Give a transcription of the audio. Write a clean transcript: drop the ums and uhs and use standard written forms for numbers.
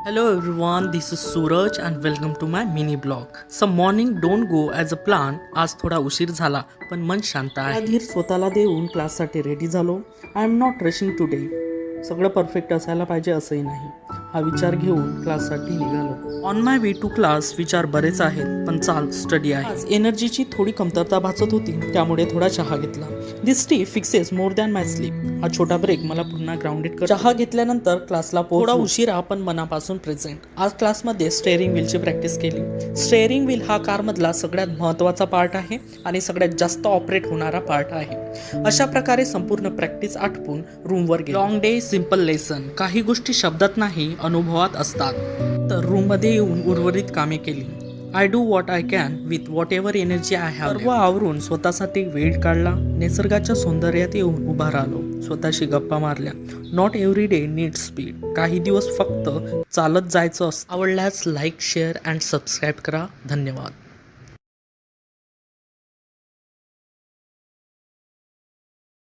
Hello everyone, this is Suraj and welcome to my mini blog. Some morning don't go as a plan. आज थोडा उशीर झाला पण मन शांत आहे. धीर स्वतःला देऊन क्लाससाठी रेडी झालो. I am not rushing today. सगळं परफेक्ट असायला पाहिजे असंही नाही. हा विचार घेऊन क्लाससाठी निघालो. On my way to class विचार बरेच आहेत पण चाल स्टडी आहे. आज एनर्जीची थोडी कमतरता भासत होती त्यामुळे थोडा चहा घेतला. दिस टी फिक्सेस मोर दॅन माय स्लीप. हा छोटा ब्रेक मला पुन्हा ग्राउंडेड कर. चहा घेतल्यानंतर क्लासला थोडा उशिरा पण मनापासून प्रेझेंट. आज क्लासमध्ये स्टेअरिंग व्हीलची प्रॅक्टिस केली. स्टेअरिंग व्हील हा कारमधला सगळ्यात महत्त्वाचा पार्ट आहे आणि सगळ्यात जास्त ऑपरेट होणारा पार्ट आहे. अशा प्रकारे संपूर्ण प्रॅक्टिस आटपून रूमवर गेलो. Long day simple lesson. काही गोष्टी शब्दात नाही अनुभवात असतात. तर रूममध्ये येऊन उर्वरित कामे केली. I do what I can with what ever energy I have. सर्व आवरून स्वतःसाठी वेळ काढला. निसर्गाच्या सौंदर्यात येऊन उभा राहिलो. स्वतःशी गप्पा मारल्या. Not every day need speed. काही दिवस फक्त चालत जायचं असतं. आवडल्यास लाईक शेअर अँड सबस्क्राईब करा. धन्यवाद.